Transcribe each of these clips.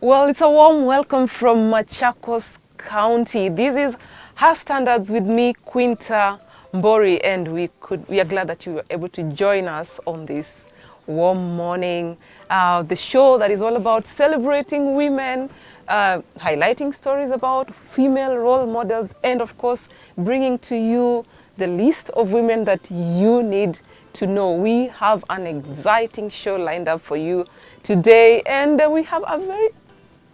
Well, it's a warm welcome from Machakos County. This is Her Standards with me, Quinta Mbori, and we are glad that you were able to join us on this warm morning. The show that is all about celebrating women, highlighting stories about female role models, and of course, bringing to you the list of women that you need to know. We have an exciting show lined up for you today, and we have a very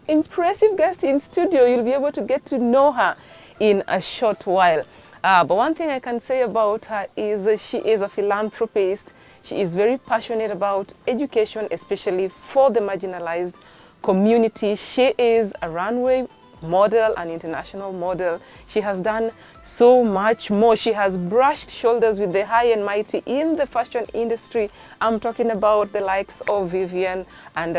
impressive guest in studio. You'll be able to get to know her in a short while. But one thing I can say about her is she is a philanthropist. She is very passionate about education, especially for the marginalized community. She is a runway model, an international model. She has done so much more. She has brushed shoulders with the high and mighty in the fashion industry. I'm talking about the likes of Vivian and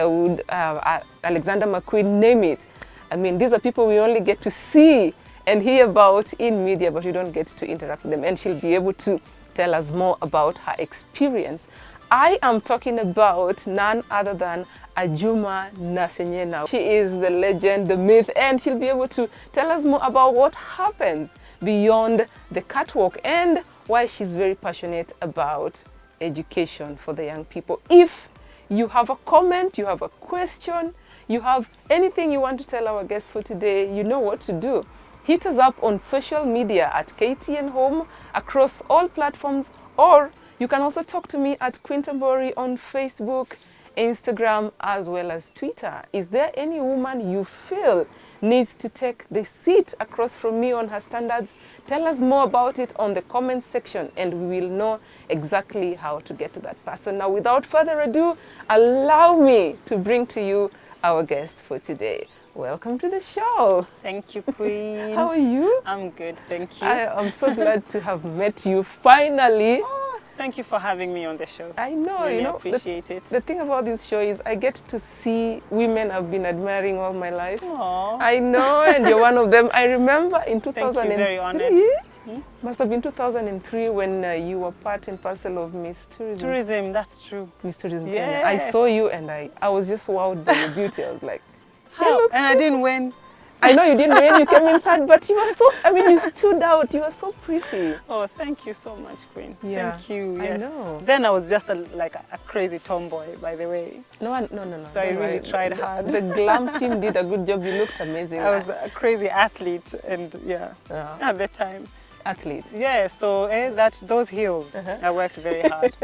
Alexander McQueen, name it. I mean, these are people we only get to see and hear about in media, but we don't get to interact with them. And she'll be able to tell us more about her experience. I am talking about none other than Ajuma Nasanyana. She is the legend, the myth, and she'll be able to tell us more about what happens beyond the catwalk and why she's very passionate about education for the young people. If you have a comment, you have a question, you have anything you want to tell our guest for today, you know what to do. Hit us up on social media at KTN Home across all platforms, or you can also talk to me at Quinta Mbori on Facebook, Instagram, as well as Twitter. Is there any woman you feel needs to take the seat across from me on Her Standards? Tell us more about it on the comments section, and we will know exactly how to get to that person. Now, without further ado, allow me to bring to you our guest for today. Welcome to the show. Thank you, Queen. How are you? I'm good, thank you. I'm so glad to have met you finally. Oh, thank you for having me on the show. I know, really you know, appreciate it. The thing about this show is I get to see women I've been admiring all my life. Aww. I know, and you're one of them. I remember in 2003. Thank you, very honored. Must have been 2003 when you were part and parcel of Miss Tourism. Tourism, that's true. Miss Tourism Yes. Kenya. I saw you and I was just wowed by your beauty. I was like, How? And I didn't win. I know you didn't win, you came in third, but you were so, I mean, you stood out. You were so pretty. Oh, thank you so much, Queen. Yeah, Thank you. Yes. I know. Then I was just like a crazy tomboy, by the way. No. So I really tried hard. The glam team did a good job. You looked amazing. I was a crazy athlete, and yeah, at the time. Athlete. Yeah, so those heels, I worked very hard.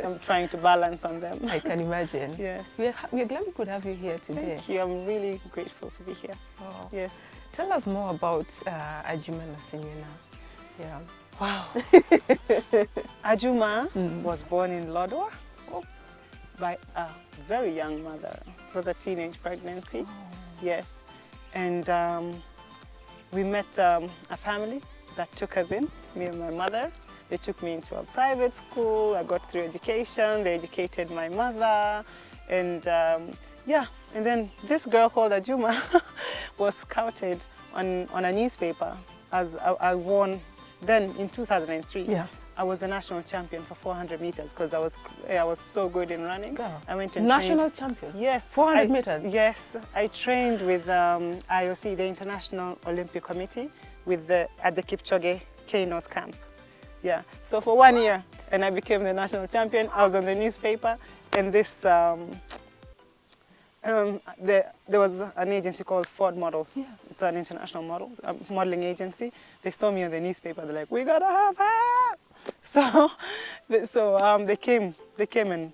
I'm trying to balance on them. I can imagine. Yes. We're glad we could have you here today. Thank you. I'm really grateful to be here. Oh. Yes. Tell us more about Ajuma Nasanyana. Yeah. Wow. Ajuma was born in Lodwar by a very young mother. It was a teenage pregnancy. Oh. Yes. And we met a family that took us in, me and my mother. They took me into a private school. I got through education. They educated my mother. And yeah, and then this girl called Ajuma was scouted on a newspaper as I won. Then in 2003, I was a national champion for 400 meters because I was so good in running. Girl. I went and national trained. champion? Yes. 400 meters? Yes. I trained with IOC, the International Olympic Committee, at the Kipchoge Kainos camp. Yeah. So for 1 year, and I became the national champion. I was on the newspaper, and this there was an agency called Ford Models. Yeah. It's an international modeling agency. They saw me on the newspaper. They're like, "We gotta have her." So they came and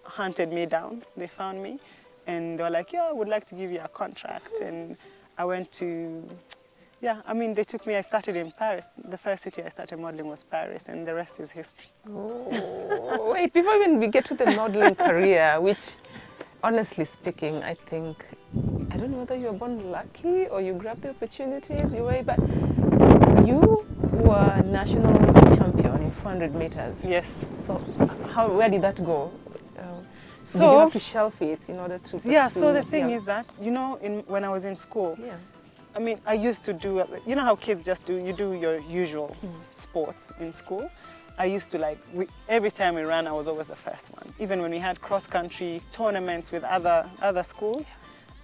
hunted me down. They found me, and they were like, "Yeah, I would like to give you a contract." And I went to. Yeah, I mean, they took me, I started in Paris. The first city I started modeling was Paris, and the rest is history. Oh, wait, before even we get to the modeling career, which, honestly speaking, I think, I don't know whether you were born lucky or you grabbed the opportunities, but you were national champion in 400 meters. Yes. So where did that go? Did you have to shelf it in order to pursue? Yeah, so the thing is that, you know, when I was in school, I mean, I used to do, you know how kids just do, you do your usual sports in school. I used to every time we ran, I was always the first one. Even when we had cross-country tournaments with other schools,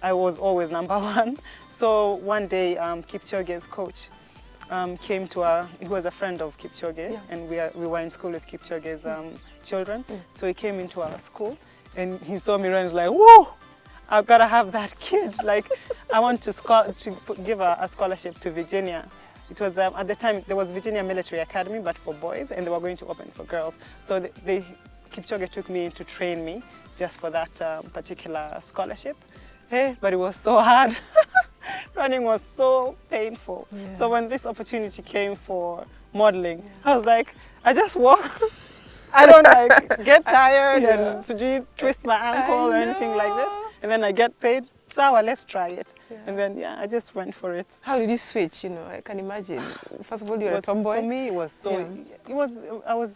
I was always number one. So one day, Kipchoge's coach came to he was a friend of Kipchoge, and we were in school with Kipchoge's children. So he came into our school, and he saw me run. He's like, "Whoa, I've got to have that kid. Like, I want to give a scholarship to Virginia." It was at the time there was Virginia Military Academy, but for boys, and they were going to open for girls. So Kipchoge took me in to train me just for that particular scholarship. Hey, but it was so hard. Running was so painful. Yeah. So when this opportunity came for modeling, I was like, I just walk. I don't like get tired and twist my ankle or anything like this, and then I get paid. Sawa, let's try it. Yeah. And then I just went for it. How did you switch? You know, I can imagine. First of all, you're a tomboy. For me, it was so. Yeah.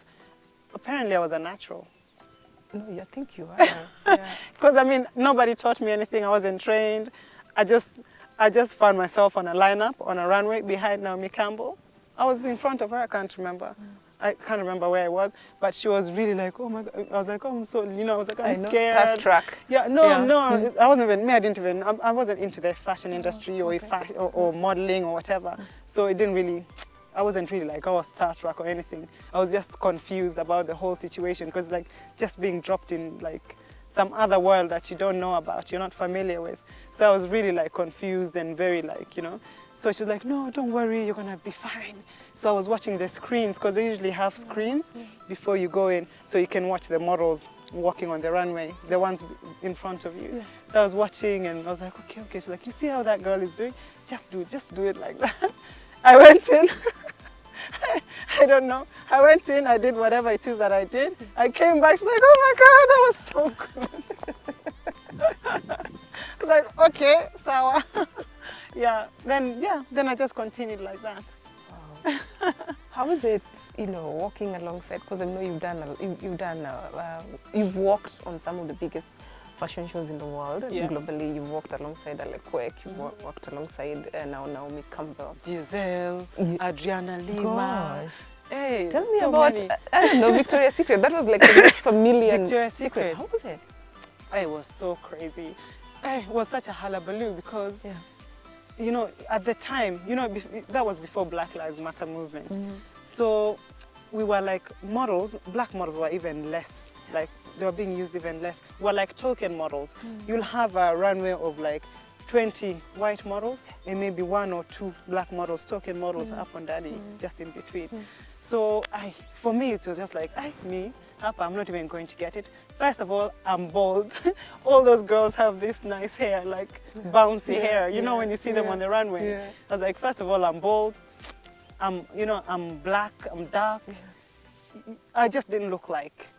Apparently I was a natural. No, I think you are. Because I mean, nobody taught me anything. I wasn't trained. I just found myself on a lineup on a runway behind Naomi Campbell. I was in front of her. I can't remember. I can't remember where I was, but she was really like, oh my God. I was like, oh, I'm so, I was like, I'm scared. Starstruck. Yeah, no, I wasn't even, I wasn't into the fashion industry or modeling or whatever. So it didn't really, I wasn't really like, starstruck or anything. I was just confused about the whole situation because like just being dropped in like some other world that you don't know about, you're not familiar with. So I was really like confused and very like, So she's like, no, don't worry, you're gonna be fine. So I was watching the screens, because they usually have screens before you go in, so you can watch the models walking on the runway, the ones in front of you. Yeah. So I was watching and I was like, okay. She's like, you see how that girl is doing? Just do it like that. I went in. I don't know. I went in, I did whatever it is that I did. I came back, she's like, oh my God, that was so good. I was like, okay, sawa. Then I just continued like that. Wow. How is it, walking alongside? Because I know you've walked on some of the biggest fashion shows in the world. Globally. You've walked alongside Alekwek. You've walked alongside Naomi Campbell, Giselle, Adriana Lima. Gosh. Hey, tell me about I don't know, Victoria's Secret. That was like the most familiar. Victoria's Secret. How was it? It was so crazy. It was such a hullabaloo because. At the time, that was before Black Lives Matter movement. So we were like models, black models were even less, like they were being used even less. We were like token models. You'll have a runway of like 20 white models and maybe 1 or 2 black models, token models up and down, just in between. So for me, it was just like, I'm not even going to get it. First of all, I'm bald. All those girls have this nice hair, like bouncy hair. When you see them on the runway. Yeah. I was like, first of all, I'm bald. I'm black. I'm dark. I just didn't look like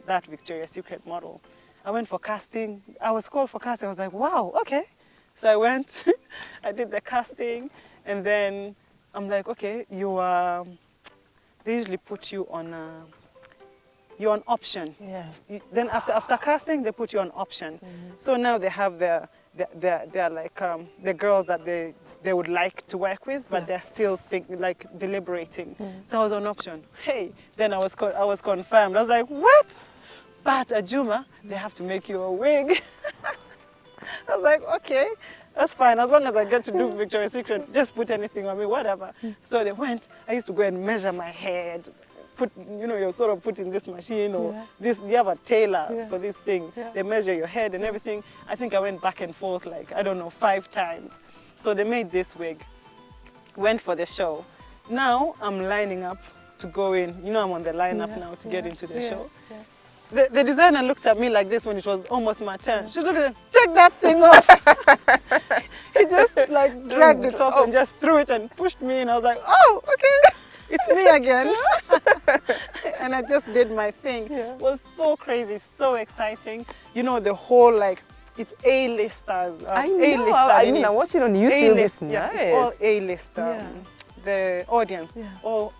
that Victoria's Secret model. I went for casting. I was called for casting. I was like, wow, okay. So I went. I did the casting, and then I'm like, okay, they usually put you on you're on option. Yeah. Then after casting, they put you on option. So now they have they're like the girls that they would like to work with, but they're still deliberating. So I was on option. Hey, then I was confirmed. I was like, what? But Ajuma, they have to make you a wig. I was like, okay, that's fine. As long as I get to do Victoria's Secret, just put anything on me, whatever. So they went. I used to go and measure my head. You're sort of put in this machine or this. You have a tailor for this thing. Yeah. They measure your head and everything. I think I went back and forth 5 times. So they made this wig. Went for the show. Now I'm lining up to go in. I'm on the lineup now to get into the show. Yeah. The designer looked at me like this when it was almost my turn. She looked at me, take that thing off. He just dragged it off and just threw it and pushed me in. I was like, oh, okay. It's me again. And I just did my thing. Yeah. It was so crazy, so exciting. The whole it's A-listers. I know. I watch it on YouTube. It's nice. Yeah, it's all A-list. The audience, all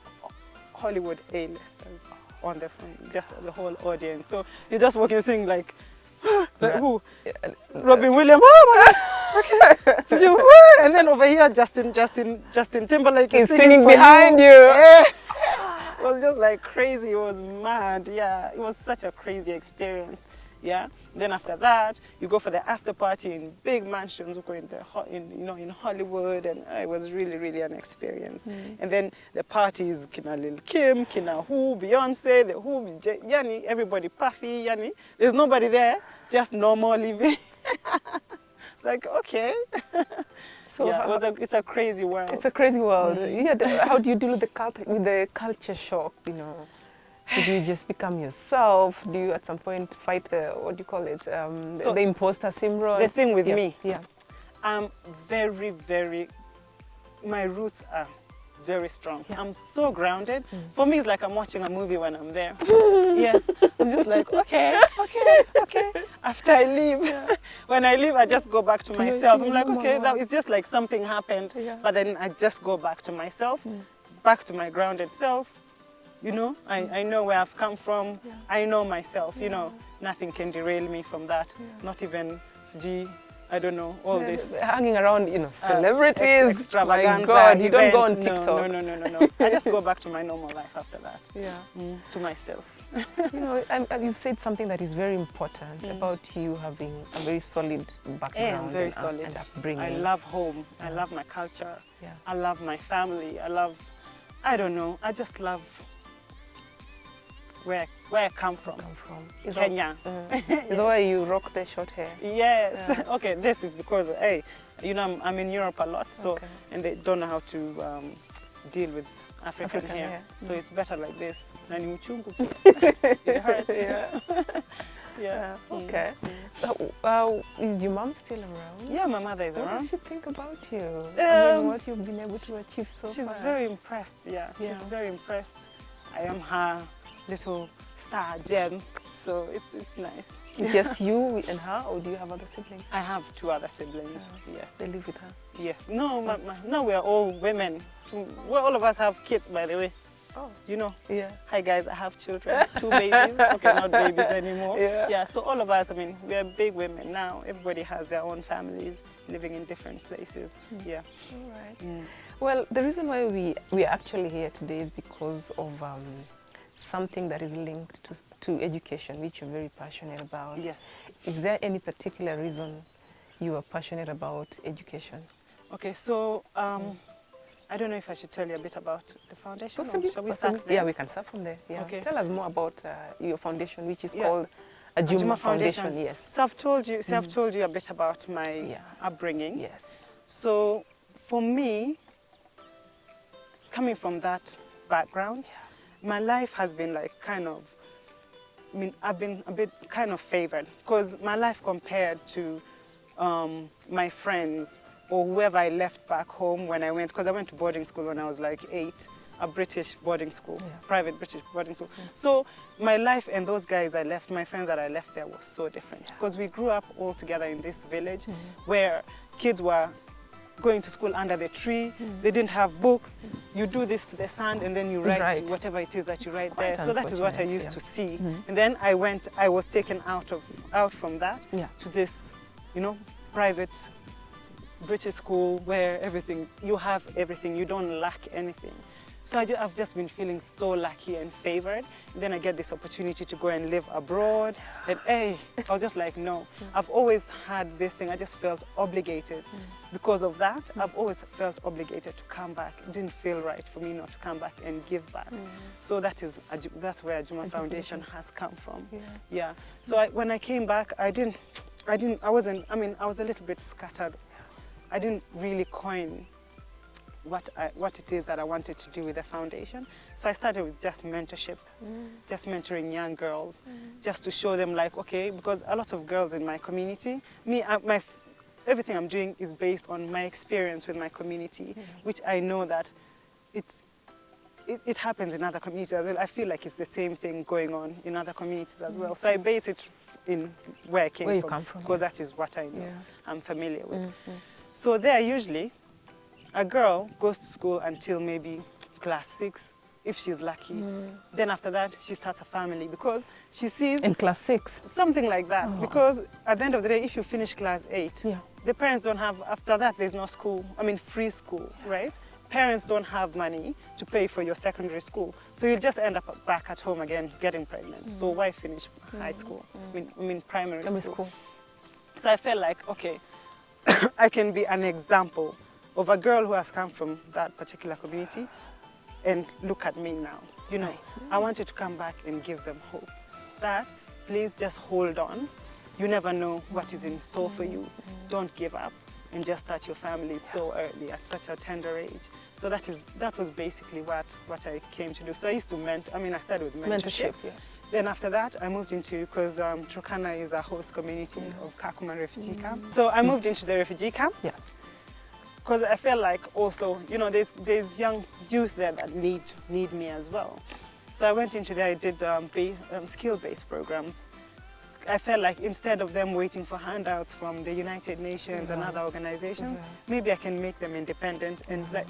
Hollywood A-listers on just the whole audience. So you're just walking and sing who? Robin Williams. Oh my gosh. Okay. So and then over here, Justin Timberlake is singing behind you. Yeah. It was just crazy. It was mad. Yeah. It was such a crazy experience. Yeah. Then after that, you go for the after party in big mansions, in Hollywood, and it was really, really an experience. And then the parties, kina Lil Kim, kina who, Beyonce, the who, yani, everybody puffy, yani. There's nobody there, just normal living. It's like, okay. So yeah, it's a crazy world. It's a crazy world. Yeah, how do you deal with the culture shock, you know? So do you just become yourself? Do you at some point fight what do you call it, the imposter syndrome? The thing with yeah. me, yeah. I'm very, very, my roots are very strong. Yeah. I'm so grounded. For me, it's like I'm watching a movie when I'm there. Yes, I'm just like, okay. After I leave, when I leave, I just go back to myself. I'm like, okay, that is just like something happened. Yeah. But then I just go back to myself, back to my grounded self. You know, I know where I've come from. Yeah. I know myself, you know. Nothing can derail me from that. Yeah. Not even Suji, I don't know, all this. Hanging around, you know, celebrities. Extravaganza. My God, you events. don't go on TikTok. No. I just go back to my normal life after that. Yeah. To myself. You know, you've said something that is very important about you having a very solid background. I'm very solid. And upbringing. I love home. I love my culture. Yeah. I love my family. I don't know, I just love where I come from. Is Kenya. Is that why you rock the short hair? Yes. Yeah. Okay, this is because, hey, you know, I'm in Europe a lot, so Okay. and they don't know how to deal with African hair. So it's better like this. Nani uchungu pia. It hurts. Yeah. Yeah. Okay. So, is your mom still around? Yeah, my mother is What around. does she think about you? I mean, what you've been able to achieve so She's far? very impressed, yeah. Yeah. She's very impressed. I am her little star gem, so it's nice. It's just you and her, or do you have other siblings? I have 2 other siblings, yes. They live with her? Yes. No, no, we're all women. All of us have kids, by the way. Oh. You know? Yeah. Hi guys, I have children, 2 babies. Okay, not babies anymore. Yeah. So all of us, I mean, we're big women now. Everybody has their own families, living in different places. Yeah. All right. Well, the reason why we are actually here today is because of something that is linked to education, which you're very passionate about. Yes. Is there any particular reason you are passionate about education? Okay, so I don't know if I should tell you a bit about the foundation. Possibly. Or shall we start there? Yeah, we can start from there. Yeah. Okay. Tell us more about your foundation, which is called Ajuma Foundation. Yes. So I've told you. I've told you a bit about my upbringing. Yes. So for me, coming from that background, my life has been like kind of. I mean, I've been a bit kind of favored because my life compared to my friends or whoever I left back home when I went, because I went to boarding school when I was like 8, a British boarding school, private British boarding school. So my life and those guys I left, my friends that I left there was so different because we grew up all together in this village where kids were going to school under the tree, they didn't have books, you do this to the sand and then you write whatever it is that you write there. So that is what I used to see. And then I was taken out from that to this, you know, private British school where you have everything, you don't lack anything. So I've just been feeling so lucky and favored. And then I get this opportunity to go and live abroad. And hey, I was just like, no. I've always had this thing, I just felt obligated. Because of that, I've always felt obligated to come back. It didn't feel right for me not to come back and give back. So that's where Ajuma Foundation has come from. Yeah. So when I came back, I was a little bit scattered. I didn't really coin what it is that I wanted to do with the foundation. So I started with just mentorship, just mentoring young girls, just to show them like, okay, because a lot of girls in my community, everything I'm doing is based on my experience with my community, which I know that it happens in other communities as well. I feel like it's the same thing going on in other communities as well. So I base it in where I came from, because that is what I know, I'm familiar with. So there usually, a girl goes to school until maybe class 6, if she's lucky. Then after that, she starts a family because she sees... In class 6? Something like that. Because at the end of the day, if you finish class 8, the parents don't have... After that, there's no school. I mean, free school, right? parents don't have money to pay for your secondary school, so you just end up back at home again getting pregnant. So why finish high school? I mean primary school. So I felt like, okay, I can be an example of a girl who has come from that particular community, and look at me now. You know, I wanted to come back and give them hope that please just hold on. You never know what is in store for you. Don't give up and just start your family so early at such a tender age. So that was basically what I came to do. So I used to I started with mentorship. Yeah. Then after that, I moved into, because Turkana is a host community of Kakuma refugee camp. So I moved into the refugee camp. Yeah. Because I feel like also, you know, there's young youth there that need me as well. So I went into there, I did skill-based programs. I felt like instead of them waiting for handouts from the United Nations and other organizations, maybe I can make them independent and let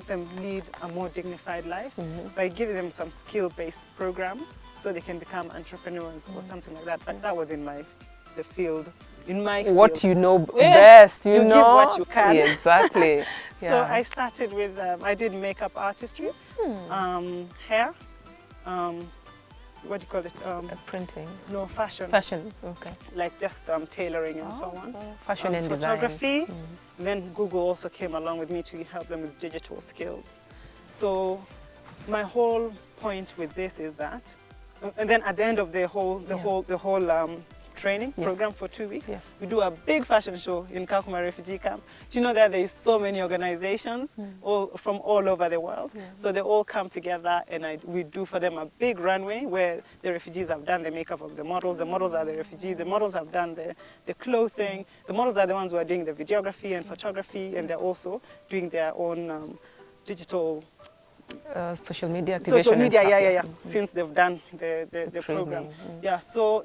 them lead a more dignified life by giving them some skill-based programs so they can become entrepreneurs or something like that. But that was in the field. In my field. What you know best, you know. Give what you can. Yeah, exactly. So I started with, I did makeup artistry, hair, what do you call it? Printing. No, fashion. Fashion, okay. Like just tailoring and so on. Fashion and photography. design. Then Google also came along with me to help them with digital skills. So my whole point with this is that, and then at the end of the whole training program for 2 weeks, we do a big fashion show in Kakuma refugee camp. Do you know that there is so many organizations from all over the world? So they all come together, and we do for them a big runway where the refugees have done the makeup of the models are the refugees, the models have done the clothing, the models are the ones who are doing the videography and photography, and they're also doing their own digital social media activation. Social media, since they've done the program. Yeah, so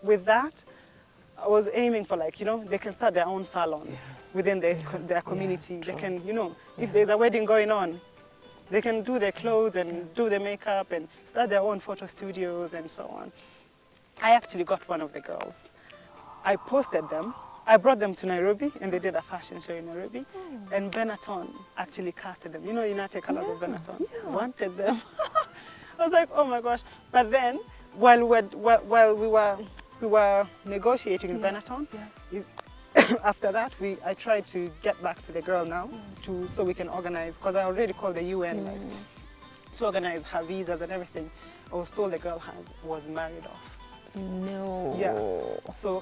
with that, I was aiming for, like, you know, they can start their own salons within their community. They can, you know, if there's a wedding going on, they can do their clothes and do their makeup and start their own photo studios and so on. I actually got one of the girls. I posted them. I brought them to Nairobi, and they did a fashion show in Nairobi. And Benetton actually casted them. You know, United Colors of Benetton wanted them. I was like, oh my gosh. But then, while we were negotiating with Benetton, after that, I tried to get back to the girl now, so we can organize, because I already called the UN to organize her visas and everything. I was told the girl was married off. No. Yeah. So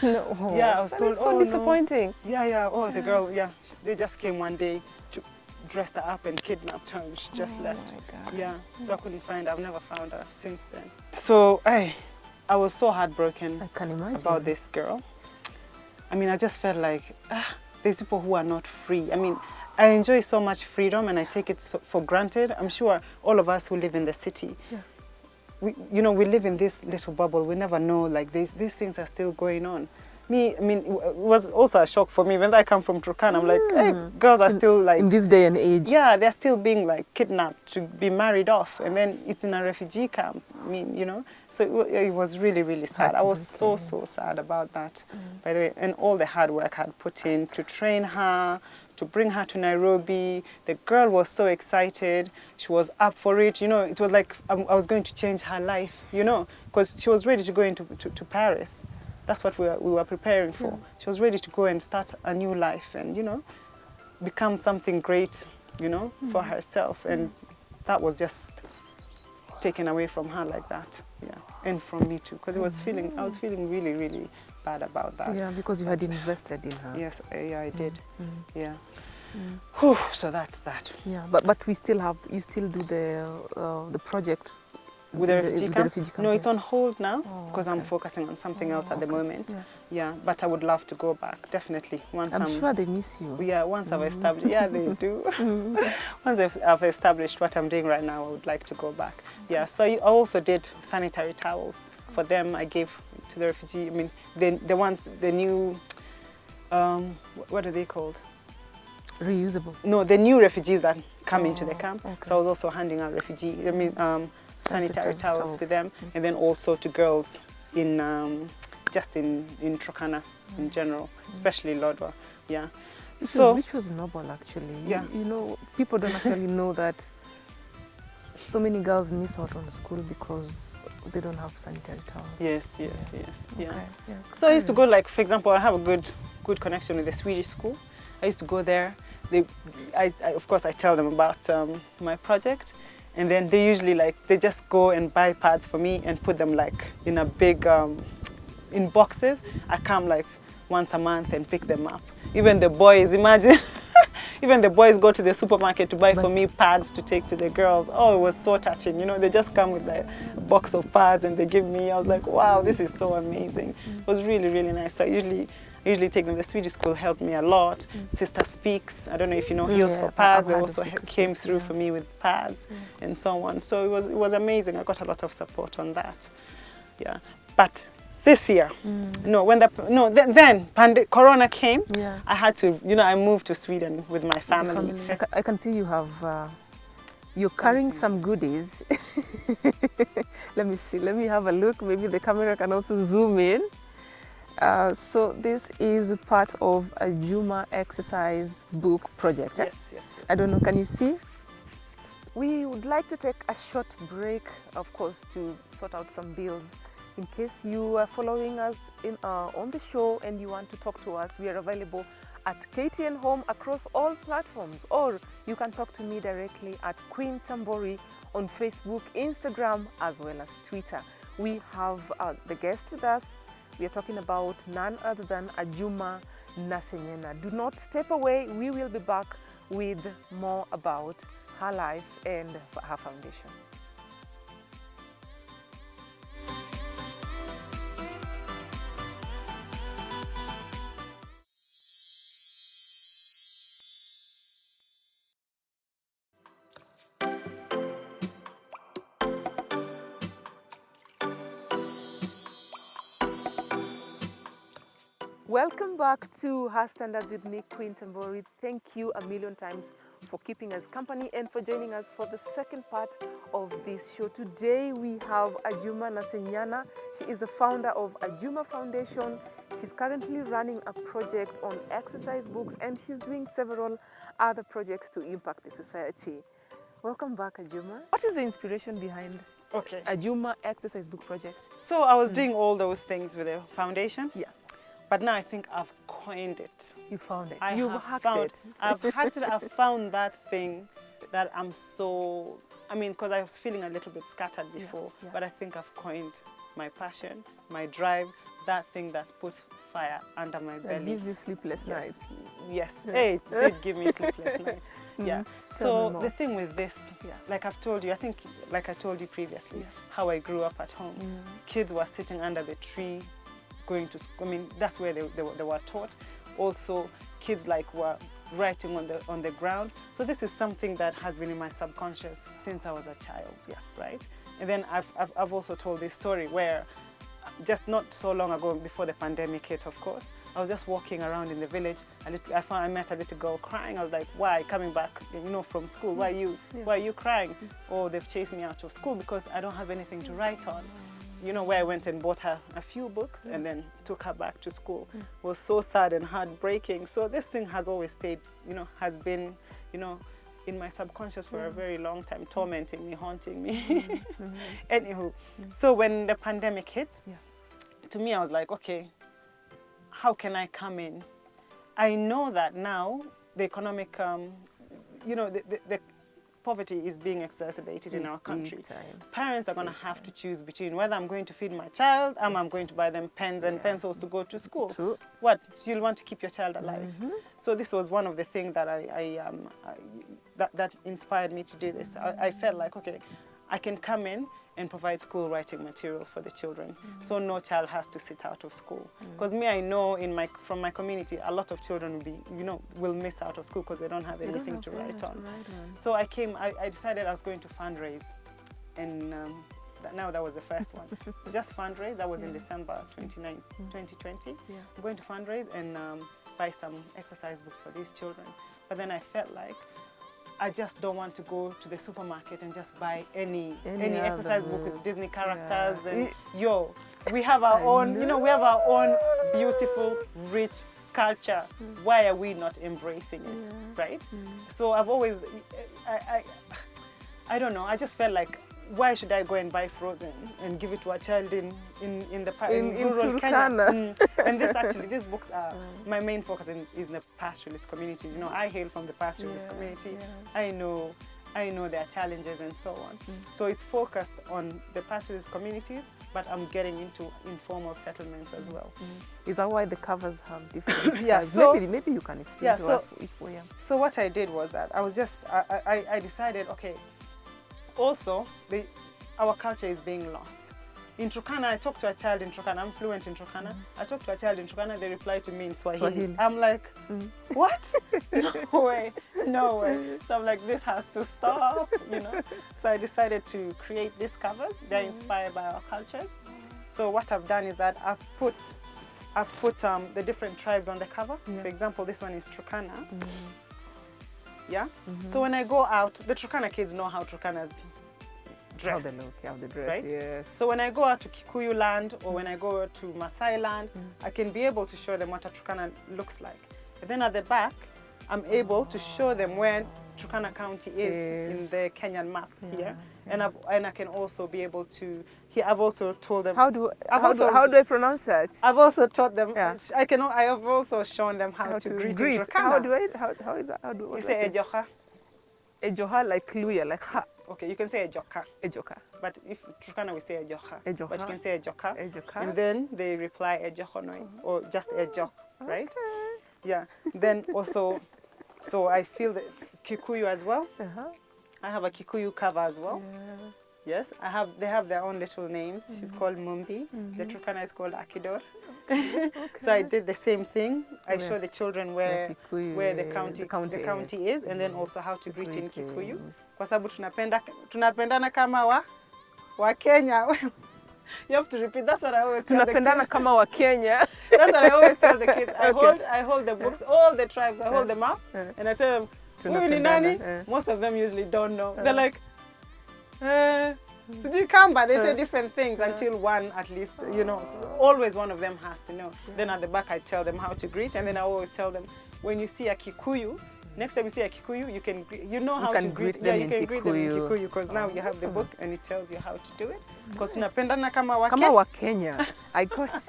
no. Yeah, I was told. That's so disappointing. No. Yeah. Oh, the girl. Yeah, they just came one day to dress her up and kidnapped her, and she just left. My God. Yeah. So I couldn't find her. I've never found her since then. So I was so heartbroken I can imagine about this girl. I mean, I just felt like there's people who are not free. I mean, I enjoy so much freedom, and I take it for granted. I'm sure all of us who live in the city. Yeah. We live in this little bubble. We never know, like, these things are still going on. I mean, it was also a shock for me. When I come from Turkana, I'm like, hey, girls are still, like... In this day and age. Yeah, they're still being, like, kidnapped to be married off. And then it's in a refugee camp. I mean, you know. So it was really, really sad. I was so sad about that, by the way. And all the hard work I had put in to train her, to bring her to Nairobi. The girl was so excited. She was up for it. You know, it was like I was going to change her life, you know, because she was ready to go into Paris. That's what we were preparing for. Yeah. She was ready to go and start a new life and, you know, become something great, you know, for herself. And that was just taken away from her like that. Yeah, and from me too, because I was feeling really, really bad about that. Yeah, because you had invested in her. Yes, yeah, I did. Yeah. Whew, so that's that. Yeah, but you still do the project with the refugee camp? No, it's on hold now because I'm focusing on something else at the moment. Yeah, but I would love to go back, definitely. I'm sure they miss you. Yeah, once I've established, yeah, they do. Once I've established what I'm doing right now, I would like to go back. Yeah, so I also did sanitary towels for them. I gave to the refugee, I mean, the new, what are they called? Reusable? No, the new refugees that come into the camp. Okay. So I was also handing out sanitary towels to them, and then also to girls just in Turkana in general, especially Lodwar. Yeah. Which was noble, actually. Yeah. You know, people don't actually know that so many girls miss out on school because they don't have sanitary towels. Yes. Okay. Yeah. Yeah. So I used to go, like, for example, I have a good connection with the Swedish school. I used to go there. Of course, I tell them about my project, and then they usually, like, they just go and buy pads for me and put them, like, in a big, in boxes. I come, like, once a month and pick them up. Even the boys, imagine, even the boys go to the supermarket to buy for me pads to take to the girls. Oh, it was so touching. You know, they just come with a box of pads and they give me. I was like, wow, this is so amazing. It was really, really nice. So I usually take them. The Swedish school helped me a lot. Sister Speaks, I don't know if you know Heels for Pads. They also came through for me with pads and so on. So it was amazing. I got a lot of support on that. Yeah, but this year, then Corona came. Yeah. I had to, I moved to Sweden with my family. I can see you have, you're carrying some goodies. Let me see, let me have a look. Maybe the camera can also zoom in. So this is part of a Ajuma exercise book project. Yes. I don't know, can you see? We would like to take a short break, of course, to sort out some bills. In case you are following us on the show and you want to talk to us, we are available at KTN Home across all platforms, or you can talk to me directly at Queen Tambori on Facebook, Instagram, as well as Twitter. We have the guest with us. We are talking about none other than Ajuma Nasanyana. Do not step away. We will be back with more about her life and her foundation. Welcome back to Her Standards with me, Queen Tambori. Thank you a million times for keeping us company and for joining us for the second part of this show. Today we have Ajuma Nasanyana. She is the founder of Ajima Foundation. She's currently running a project on exercise books, and she's doing several other projects to impact the society. Welcome back, Ajuma. What is the inspiration behind Ajuma exercise book project? So I was doing all those things with the foundation. Yeah. But now I think I've coined it. You found it. I've hacked it. I've found that thing that I'm so, because I was feeling a little bit scattered before, but I think I've coined my passion, my drive, that thing that puts fire under my belly. That gives you sleepless nights. Yes. Hey, it did give me sleepless nights. Yeah. So the thing with this, like I've told you, I think, like I told you previously, how I grew up at home. Kids were sitting under the tree, going to school. That's where they were taught. Also, kids were writing on the ground. So this is something that has been in my subconscious since I was a child. Yeah, right. And then I've also told this story where just not so long ago, before the pandemic hit, of course, I was just walking around in the village. I met a little girl crying. I was like, "Why? Coming back, from school? Why are you crying?" "Oh, they've chased me out of school because I don't have anything to write on." Where I went and bought her a few books and then took her back to school. It was so sad and heartbreaking. So this thing has always stayed, has been, in my subconscious for a very long time, tormenting me, haunting me. Anywho, so when the pandemic hit, to me I was like, okay, how can I come in? I know that now the economic, the poverty is being exacerbated in our country. Parents are going to have to choose between whether I'm going to feed my child or I'm going to buy them pens and pencils to go to school. True. What? You'll want to keep your child alive. So this was one of the things that that inspired me to do this. I felt like, okay, I can come in and provide school writing material for the children, so no child has to sit out of school. Because I know from my community, a lot of children will miss out of school because they don't have anything to write on. So I decided I was going to fundraise, and that was the first one. Just fundraise. That was in December 2020. I'm going to fundraise and buy some exercise books for these children. But then I felt like I just don't want to go to the supermarket and just buy any exercise book with Disney characters and we have our own, we have our own beautiful, rich culture, why are we not embracing it, right? So I've always, I don't know, I just felt like, why should I go and buy frozen and give it to a child in rural Kenya? And these books are, my main focus is in the pastoralist communities. You know, I hail from the pastoralist community. I know their challenges and so on. So it's focused on the pastoralist communities, but I'm getting into informal settlements as well. Is that why the covers have different sizes? So maybe you can explain to us. So what I did was that I decided, okay, also our culture is being lost. In Turkana, I talk to a child in Turkana, I'm fluent in Turkana. I talk to a child in Turkana, they reply to me in Swahili. I'm like, what? No way, no way. So I'm like, this has to stop, you know. So I decided to create these covers. They're inspired by our cultures. So what I've done is that I've put the different tribes on the cover. For example, this one is Turkana. So when I go out, the Turkana kids know how Turkanas dress. How they look, how they dress, right? yes. So when I go out to Kikuyu land or when I go to Maasai land, I can be able to show them what a Turkana looks like. And then at the back, I'm able to show them where Turkana County is in the Kenyan map here. And I can also be able to, I've also told them. How do I pronounce that? I've also taught them. I have also shown them how to greet in Turkana. How is that? You say ejoka. Ejoka, like Luya, like ha. Okay, you can say ejoka. Ejoka. But if Turkana, we say ejoka. Ejoka. But you can say ejoka. Ejoka. And then they reply ejokonoi or just ejok, right? Yeah. Then also, so I feel that Kikuyu as well. I have a Kikuyu cover as well. Yes, they have their own little names. She's called Mumbi. The Turkana is called Akidor. So I did the same thing. I show the children where the county is, and then also how to greet in Kikuyu. Kwa sababu tunapendana kama wa Kenya. You have to repeat. That's what I always tell the kids. Tunapendana kama wa Kenya. That's what I always tell the kids. I hold the books, all the tribes. I hold them up, and I tell them, "Huyu ni nani?" Most of them usually don't know. They're like, so you come, but they say different things until one, at least, you know, always one of them has to know. Then at the back, I tell them how to greet, and then I always tell them, when you see a Kikuyu, next time you see a Kikuyu, you know how to greet them. You can greet them in Kikuyu, because now you have the book and it tells you how to do it. Because tunapendana kama wa Kenya. I got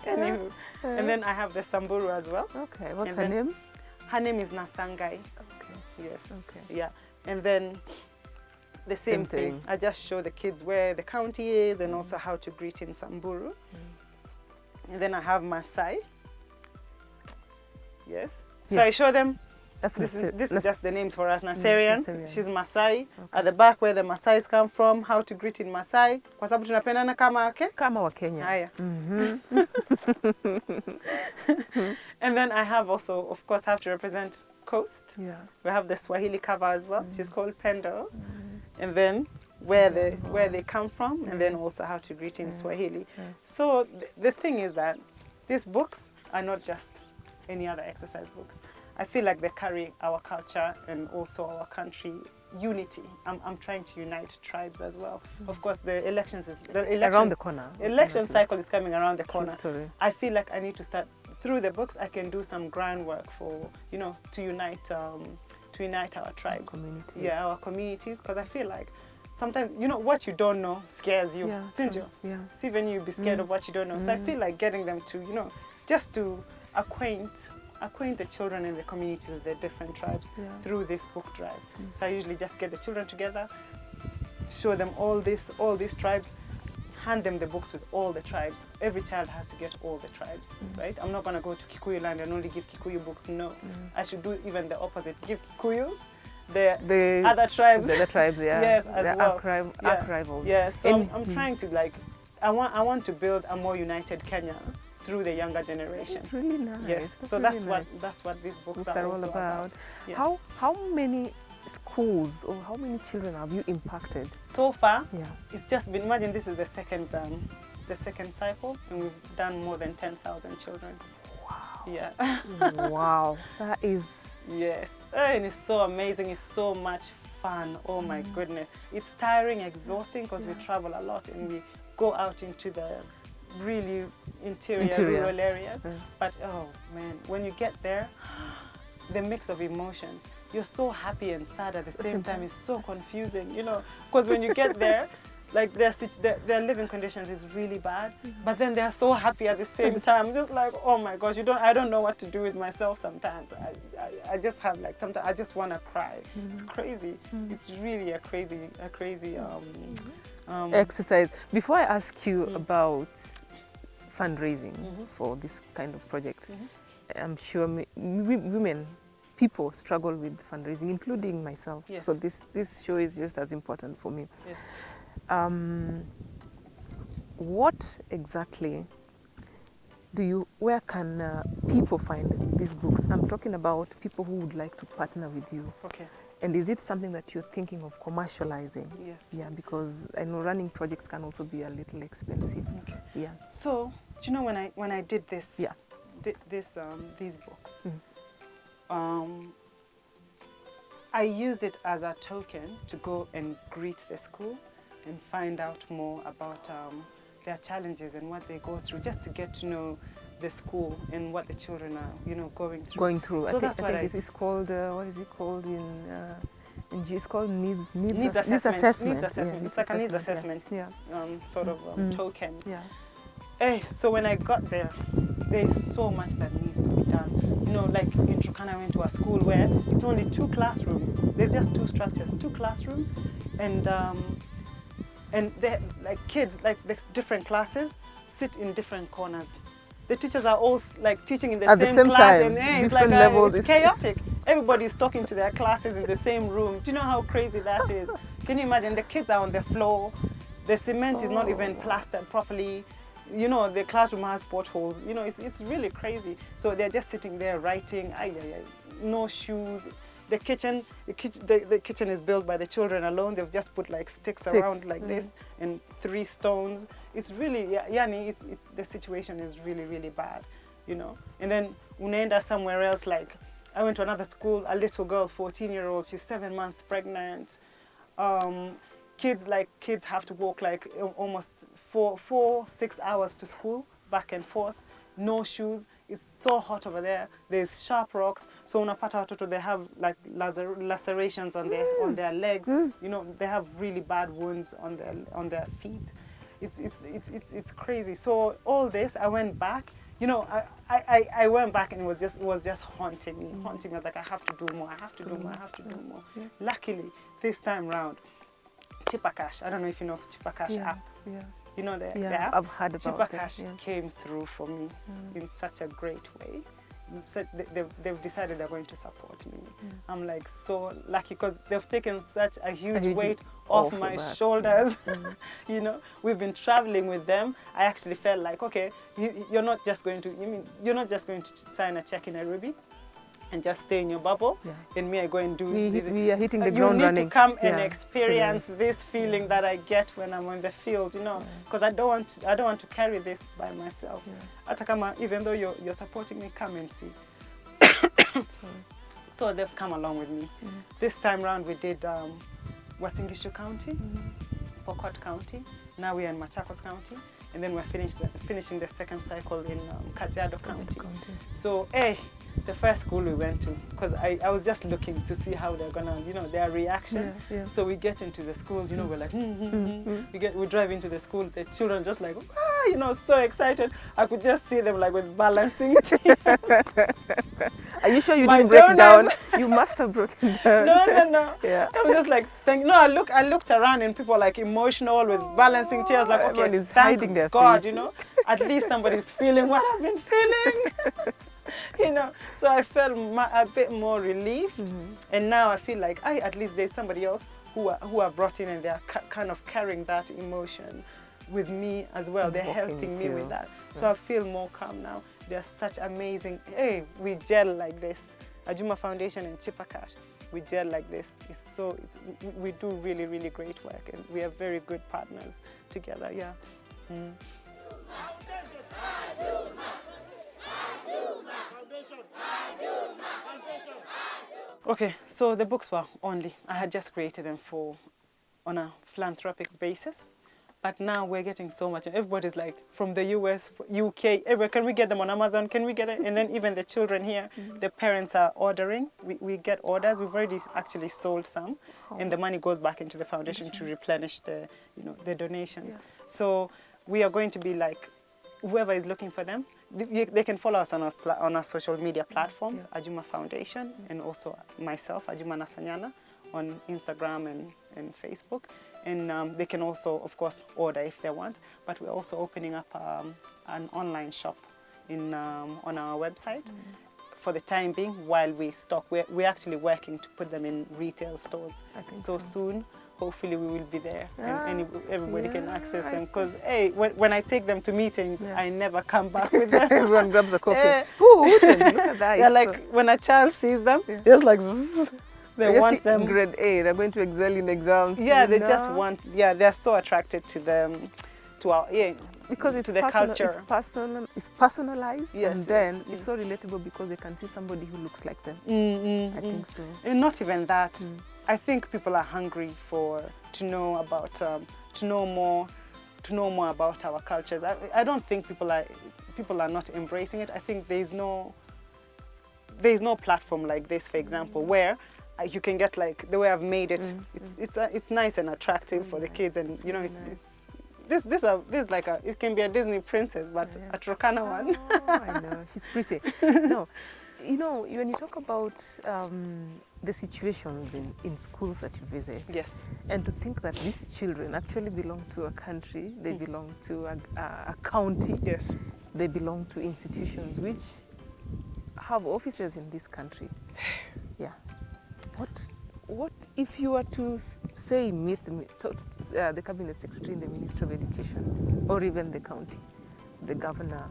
Anywho, and then I have the Samburu as well. Okay, what's her name? Her name is Nasangai. Okay. Yes. Okay. Yeah, and then the same thing. I just show the kids where the county is and also how to greet in Samburu. And then I have Maasai. Yes. So I show them. This is just the names for us. Naserian. She's Maasai. At the back where the Maasais come from, how to greet in Maasai. Kwa sababu tunapendana kama wa Kenya. Haya. And then I have also, of course, have to represent Coast. Yeah. We have the Swahili cover as well. She's called Pendo. And then where they come from, and then also how to greet in Swahili. So the thing is that these books are not just any other exercise books. I feel like they carry our culture and also our country unity. I'm trying to unite tribes as well. Of course, the election around the corner. Election cycle is coming around the corner. I feel like I need to start through the books. I can do some groundwork for to unite our tribes, communities. Yeah, our communities. Because I feel like sometimes what you don't know scares you, isn't it? Yeah. So even you be scared of what you don't know. So I feel like getting them to just to acquaint the children in the communities of the different tribes through this book drive. So I usually just get the children together, show them all these tribes, hand them the books with all the tribes. Every child has to get all the tribes, right? I'm not going to go to Kikuyu land and only give Kikuyu books. No, I should do even the opposite. Give Kikuyu the other tribes. The other tribes, yeah. Yes, as well. Archivals. Yes. So I'm trying to I want to build a more united Kenya through the younger generation. It's really nice. Yes. So that's what these books are all about. Yes. How many schools or how many children have you impacted so far? It's just been, imagine this is the second cycle, and we've done more than 10,000 children. Wow. Yeah. Wow. That is. Yes. And it's so amazing. It's so much fun. Oh my goodness. It's tiring, exhausting, because we travel a lot and we go out into the really interior rural areas. But oh man, when you get there, the mix of emotions, you're so happy and sad at the same time. It's so confusing, you know, because when you get there, like their living conditions is really bad, but then they're so happy at the same time. Just like, oh my gosh, I don't know what to do with myself sometimes. I just have like, sometimes I just want to cry. It's crazy. It's really a crazy exercise. Before I ask you about fundraising for this kind of project, I'm sure women, people struggle with fundraising, including myself. Yes. So this show is just as important for me. Yes. What exactly where can people find these books? I'm talking about people who would like to partner with you. Okay. And is it something that you're thinking of commercializing? Yes. Yeah, because I know running projects can also be a little expensive. Okay. Yeah. So, do you know when I did this? Yeah. These books. I used it as a token to go and greet the school and find out more about their challenges and what they go through, just to get to know the school and what the children are, you know, going through. So I think this is called, what is it called in it's called needs assessment. Yeah, it's like a needs assessment, yeah. Sort of token. Yeah. So when I got there, there's so much that needs to be done. You know, like in Turkana, I went to a school where it's only 2 classrooms. There's just 2 structures, 2 classrooms, and they, like kids, like the different classes, sit in different corners. The teachers are all like teaching in the same class, time, and it's like it's chaotic. Everybody's talking to their classes in the same room. Do you know how crazy that is? Can you imagine? The kids are on the floor. The cement is not even plastered properly. You know, the classroom has potholes. You know, it's really crazy. So they're just sitting there writing. No shoes. The kitchen is built by the children alone. They've just put like sticks around like this and 3 stones. It's really, yani, the situation is really, really bad, you know. And then unaenda somewhere else, like I went to another school, a little girl, 14-year-old, she's 7 months pregnant. Kids have to walk like almost 4-6 hours to school, back and forth, no shoes. It's so hot over there. There's sharp rocks. So unapata watoto, they have like lacerations on their legs. You know, they have really bad wounds on their feet. It's crazy. So all this, I went back. You know, I went back and it was just haunting me. Haunting me. I was like, I have to do more. I have to do more. I have to do more. Yeah. Luckily, this time round, Chipakash. I don't know if you know Chipakash app. Yeah. You know the app? I've heard about it. Chipakash came through for me in such a great way. They've decided they're going to support me. I'm like so lucky because they've taken such a huge weight off my shoulders. You know, we've been traveling with them. I actually felt like, okay, you're not just going to sign a check in Nairobi and just stay in your bubble, and me, I go and do we are hitting the ground running. You need to come and experience this feeling that I get when I'm on the field, you know, because I don't want to carry this by myself. Atakama, even though you're supporting me, come and see. So they've come along with me. This time round we did Wasingishu County, Pokot County. Now we are in Machakos County, and then we're finishing the second cycle in Kajiado County. So, the first school we went to, because I was just looking to see how they're gonna, you know, their reaction. So we get into the school, you know, we're like, we drive into the school, the children just like, you know, so excited. I could just see them like with balancing. Are you sure you didn't break down? You must have broken down. No. Yeah. I was just like, I looked around and people like emotional with balancing tears, like, okay, thank God, you know, at least somebody's feeling what I've been feeling. You know, so I felt a bit more relief, and now I feel like at least there's somebody else who are brought in and they're kind of carrying that emotion with me as well. They're helping me with that. So I feel more calm now. They're such amazing. We gel like this. Ajuma Foundation and Chipakash, we gel like this. We do really, really great work, and we are very good partners together. Yeah. Okay, so the books were I had just created them on a philanthropic basis. But now we're getting so much. Everybody's like from the US, UK, everywhere. Can we get them on Amazon? Can we get it? And then even the children here, the parents are ordering. We get orders. We've already actually sold some, and the money goes back into the foundation to replenish the, the donations. Yeah. So we are going to be like, whoever is looking for them, they can follow us on our social media platforms, Ajuma Foundation, and also myself, Ajuma Nasanyana, on Instagram and Facebook. And they can also, of course, order if they want. But we're also opening up an online shop on our website for the time being while we stock. We're actually working to put them in retail stores. I think so soon, hopefully we will be there and everybody can access I them. Because, hey, when I take them to meetings, I never come back with them. Everyone grabs a copy. Look at that. They're like, when a child sees them, they're like, zzz. They want them. Grade A, they're going to excel in exams. Yeah, they just want, they're so attracted to them, to our, because it's to the culture. It's personalized, yes, and then it's so relatable because they can see somebody who looks like them. I think so. And not even that. I think people are hungry to know about, to know more about our cultures. I don't think people are not embracing it. I think there's no platform like this, for example, where you can get like the way I've made it. It's nice and attractive for the kids, and this is like it can be a Disney princess, but a Turkana one. I know, she's pretty. No, when you talk about the situations in schools that you visit, and to think that these children actually belong to a country, they belong to a county, they belong to institutions which have offices in this country. What if you were to say meet the cabinet secretary in the Ministry of Education, or even the county, the governor,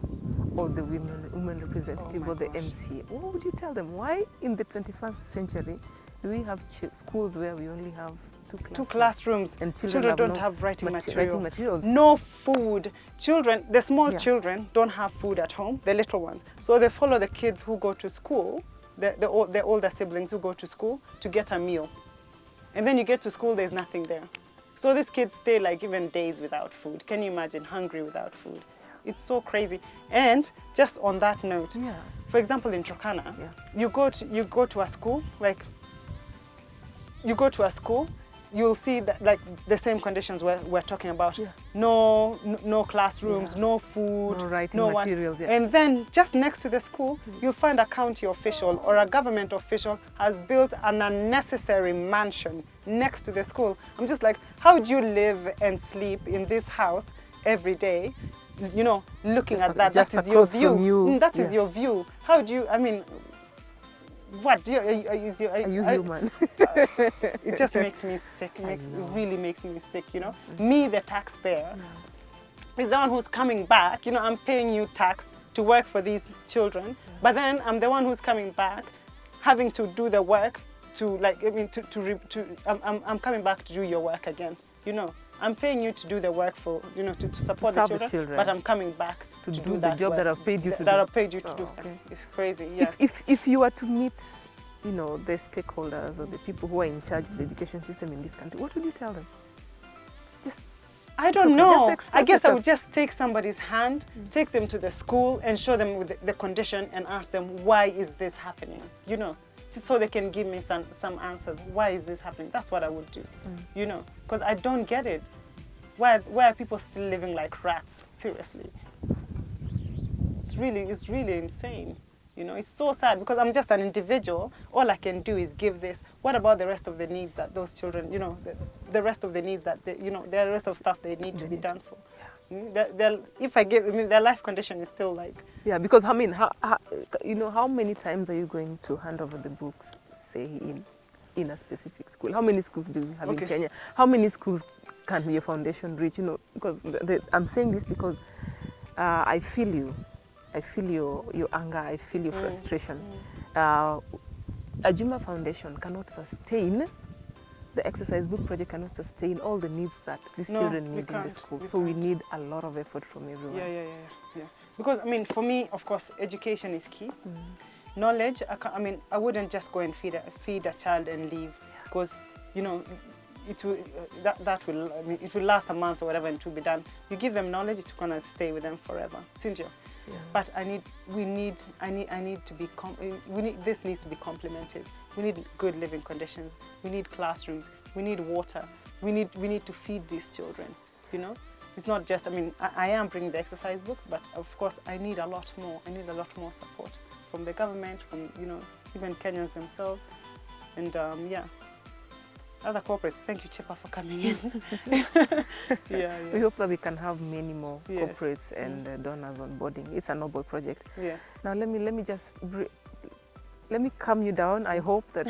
or the women representative, or the MCA? What would you tell them? Why in the 21st century do we have schools where we only have two classrooms and children don't have writing materials? No food. The small children don't have food at home, the little ones. So they follow the kids who go to school, the older siblings who go to school, to get a meal. And then you get to school, there's nothing there. So these kids stay like even days without food. Can you imagine, hungry without food? It's so crazy. And just on that note, for example, in Turkana, you go to a school, you'll see that like the same conditions we're talking about. No classrooms, no food, no writing materials. And then just next to the school, you'll find a county official or a government official has built an unnecessary mansion next to the school. I'm just like, how do you live and sleep in this house every day? Looking at that, that is your view. That is your view. How do you, I mean, what do you, are you human? It just makes me sick. It really makes me sick, Me, the taxpayer, is the one who's coming back. I'm paying you tax to work for these children, but then I'm the one who's coming back, having to do the work I'm coming back to do your work again, I'm paying you to do the work for, to support the children, but I'm coming back to do the job work that I've paid you to do. That I've paid you to do. It's crazy, If you were to meet, the stakeholders or the people who are in charge of the education system in this country, what would you tell them? I don't know. I guess I would just take somebody's hand, take them to the school and show them with the condition and ask them, why is this happening? Just so they can give me some answers. Why is this happening? That's what I would do, because I don't get it. Why are people still living like rats? Seriously. It's really insane. It's so sad because I'm just an individual. All I can do is give this. What about the rest of the needs that those children, the rest of the needs that, the rest of stuff they need to be done for? Their life condition is still like... Yeah, because how many times are you going to hand over the books, say, in a specific school? How many schools do we have in Kenya? How many schools can your foundation reach? Because I'm saying this because I feel you. I feel your anger. I feel your frustration. Ajima Foundation cannot sustain, the exercise book project cannot sustain all the needs that these children need in the school. So we need a lot of effort from everyone. Yeah. Because, for me, of course, education is key. Knowledge, I wouldn't just go and feed a child and leave. Because, it will that will, I mean, it will last a month or whatever, and it will be done. You give them knowledge, it's gonna stay with them forever. Cynthia. Yeah. But I need to be this needs to be complemented. We need good living conditions. We need classrooms. We need water. We need to feed these children. You know, it's not just. I mean, I am bringing the exercise books, but of course I need a lot more. I need a lot more support from the government, from even Kenyans themselves, and yeah. Other corporates, thank you, Chipa, for coming in. Yeah. We hope that we can have many more Yes. corporates and donors on boarding. It's a noble project. Yeah. Now let me just let me calm you down. I hope that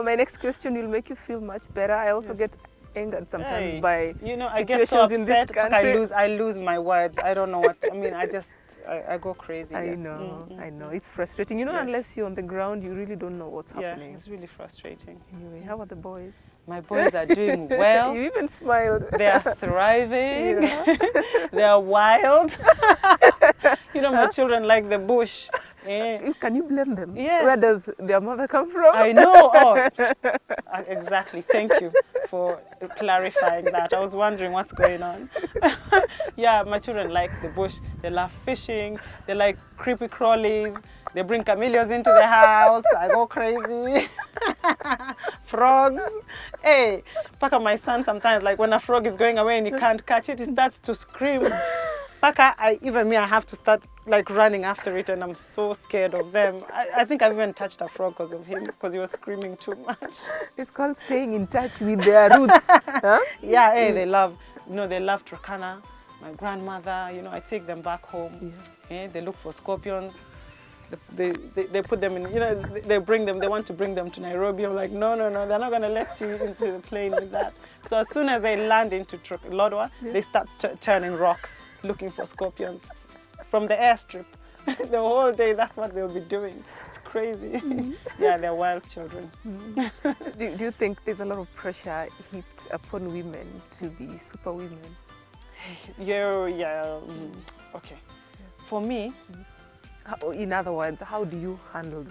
my next question will make you feel much better. I also Yes. get angered sometimes Hey, by I get so situations in this upset. country. I lose my words. I don't know what. I mean, I go crazy. I yes. know, I know. It's frustrating. You know, Yes. unless you're on the ground, you really don't know what's Yeah, happening. it's really frustrating. Anyway, how are the boys? My boys are doing well. You even smiled. They are thriving. Yeah. They are wild. My children like the bush. Eh. Can you blame them? Yes. Where does their mother come from? I know. Oh, exactly. Thank you for clarifying that. I was wondering what's going on. Yeah, my children like the bush. They love fishing. They like creepy crawlies. They bring camellias into the house. I go crazy. Frogs. Hey, Paka, my son sometimes, like when a frog is going away and he can't catch it, he starts to scream. Paka, I have to start like running after it, and I'm so scared of them. I think I've even touched a frog because of him, because he was screaming too much. It's called staying in touch with their roots. Huh? Yeah, hey, they love Turkana. My grandmother, I take them back home. Yeah. They look for scorpions. They put them in, they bring them, they want to bring them to Nairobi. I'm like, no, they're not going to let you into the plane with that. So as soon as they land into Lodwar, they start turning rocks, looking for scorpions from the airstrip. The whole day, that's what they'll be doing. It's crazy. Mm-hmm. Yeah, they're wild children. Mm-hmm. Do you think there's a lot of pressure heaped upon women to be super women? Yeah. Okay. For me, in other words, how do you handle?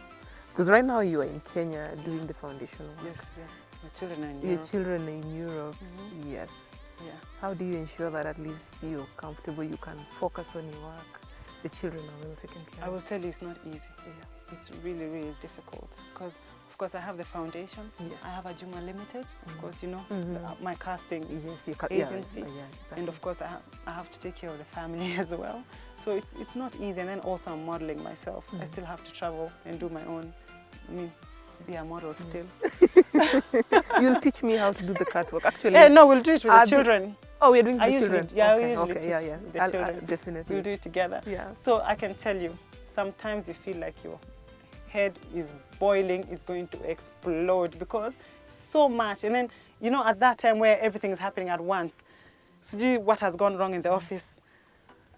Because right now you are in Kenya doing the foundation work. Yes. My children are in Europe. Your children are in Europe. Mm-hmm. Yes. Yeah. How do you ensure that at least you're comfortable, you can focus on your work, the children are well taken care of? I will tell you, it's not easy. Yeah. It's really, really difficult because, of course, I have the foundation. Yes. I have Ajuma Limited, of course, my casting agency. Exactly. And of course, I have to take care of the family as well. So it's not easy. And then also I'm modeling myself. I still have to travel and do my own, be a model still. You'll teach me how to do the catwalk, actually. No, we'll do it with the children. Oh, we're doing I the usually, children? Yeah, okay, I usually teach the children. Definitely. We'll do it together. Yeah. So I can tell you, sometimes you feel like your head is boiling, is going to explode because so much. And then, at that time where everything is happening at once, so what has gone wrong in the office?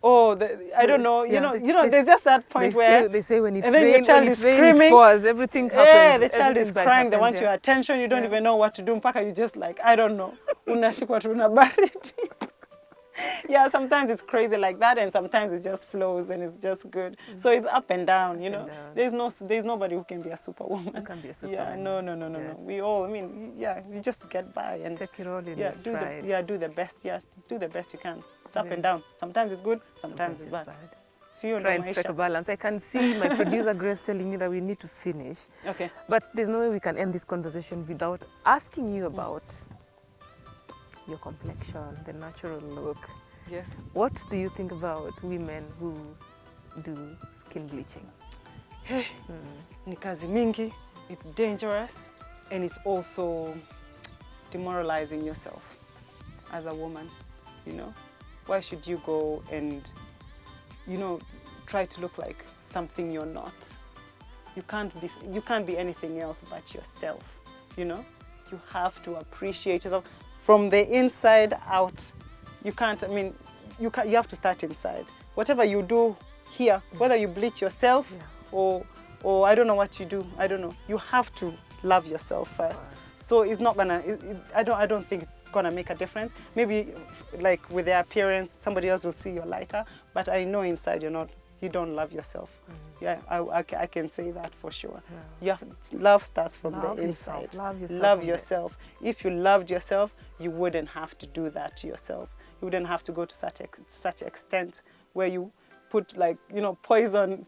Oh, I don't know. There's just that point where they say when it's and then your child is screaming, everything happens. Yeah, the child is crying. Happens, they want your attention. You don't even know what to do. Mpaka you just like, I don't know. Unashikwa tu unabaridi. Yeah, sometimes it's crazy like that, and sometimes it just flows and it's just good. So it's up and down, There's nobody who can be a superwoman. Who can be a superwoman. Yeah, no. We all, you just get by and take it all in stride. Do the best. Yeah, do the best you can. It's up and down. Sometimes it's good, sometimes it's bad. So try and strike a balance. I can see my producer Grace telling me that we need to finish. Okay. But there's no way we can end this conversation without asking you about your complexion, the natural look. Yes. What do you think about women who do skin bleaching? Ni kazi mingi, it's dangerous, and it's also demoralizing yourself as a woman, Why should you go and, try to look like something you're not? You can't be anything else but yourself, You have to appreciate yourself from the inside out. You can't, you have to start inside. Whatever you do here, whether you bleach yourself or I don't know what you do, I don't know. You have to love yourself first. So it's not gonna, I don't think it's gonna make a difference. Maybe like with the appearance, somebody else will see you're lighter, but I know inside you don't love yourself. Yeah, I can say that for sure. Yeah. Love starts from Love the inside. yourself. Love yourself. Love yourself. If you loved yourself, you wouldn't have to do that to yourself. You wouldn't have to go to such extent where you put, like, poison,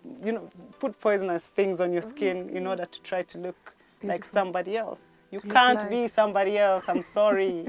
put poisonous things on your skin in order to try to look like somebody else. You can't be somebody else. I'm sorry.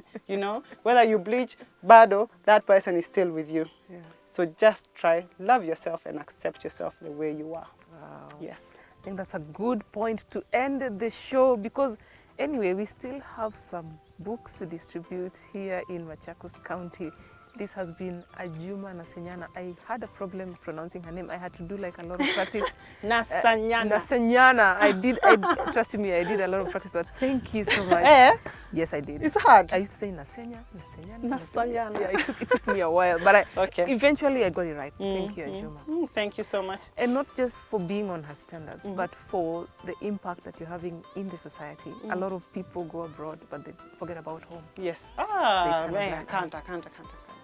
Whether you bleach, bado, that person is still with you. Yeah. So just try, love yourself and accept yourself the way you are. Wow. Yes. I think that's a good point to end the show, because anyway, we still have some books to distribute here in Machakos County. This has been Ajuma Nasanyana. I had a problem pronouncing her name. I had to do like a lot of practice. Nasanyana. Nasanyana. Trust me, I did a lot of practice, but thank you so much. Yes, I did. It's hard. I used to say Nasanya, Nasanyana. Nasanyana. Yeah, it took me a while, but eventually I got it right. Thank you, Ajuma. Thank you so much. And not just for being on her standards, but for the impact that you're having in the society. A lot of people go abroad, but they forget about home. Yes. man, I can't.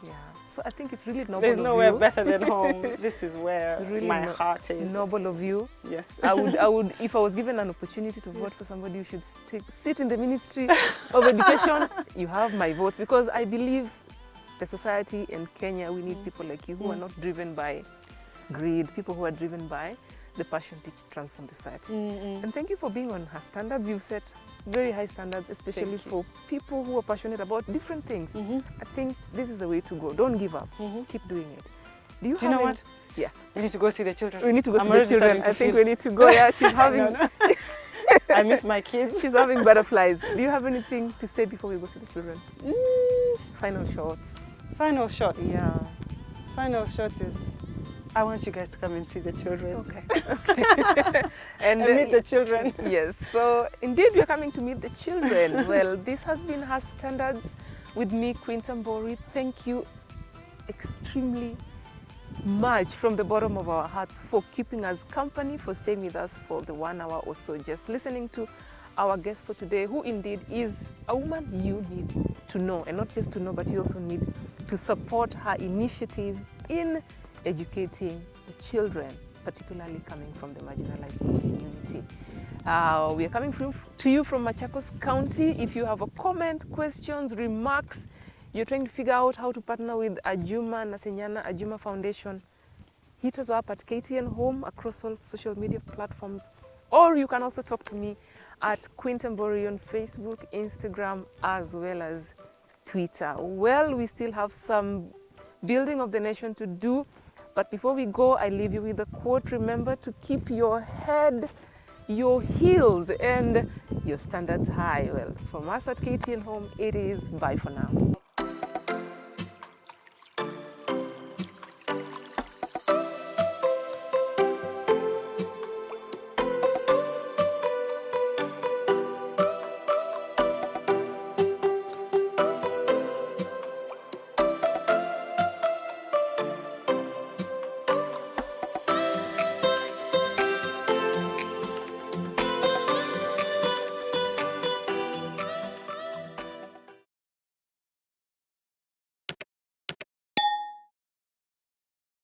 Yeah. So I think it's really noble There's of nowhere you. better than home. This is where Really my heart is. Noble of you. Yes. I would, if I was given an opportunity to vote for somebody who should sit in the Ministry of Education, you have my vote, because I believe the society in Kenya, we need people like you who are not driven by greed, people who are driven by the passion to transform the society. And thank you for being on her standards. You've set very high standards, especially for people who are passionate about different things. I think this is the way to go. Don't give up. Keep doing it. Do you know what? Yeah. We need to go see the children. We need to go see the children. I think we need to go. Yeah, she's having... I miss my kids. She's having butterflies. Do you have anything to say before we go see the children? Final shots. Final shots. Yeah. Final shots is, I want you guys to come and see the children. Okay. And meet the children. Yes. So indeed, we are coming to meet the children. Well, this has been Her Standards with me, Quinta Mbori. Thank you extremely much from the bottom of our hearts for keeping us company, for staying with us for the 1 hour or so, just listening to our guest for today, who indeed is a woman you need to know, and not just to know, but you also need to support her initiative in educating the children, particularly coming from the marginalized community. We are coming to you from Machakos County. If you have a comment, questions, remarks, you're trying to figure out how to partner with Ajuma Nasanyana, Ajima Foundation, hit us up at KTN Home across all social media platforms, or you can also talk to me at Quinta Mbori on Facebook, Instagram, as well as Twitter. Well, we still have some building of the nation to do, but before we go, I leave you with a quote. Remember to keep your head, your heels, and your standards high. Well, from us at KTN Home, it is bye for now.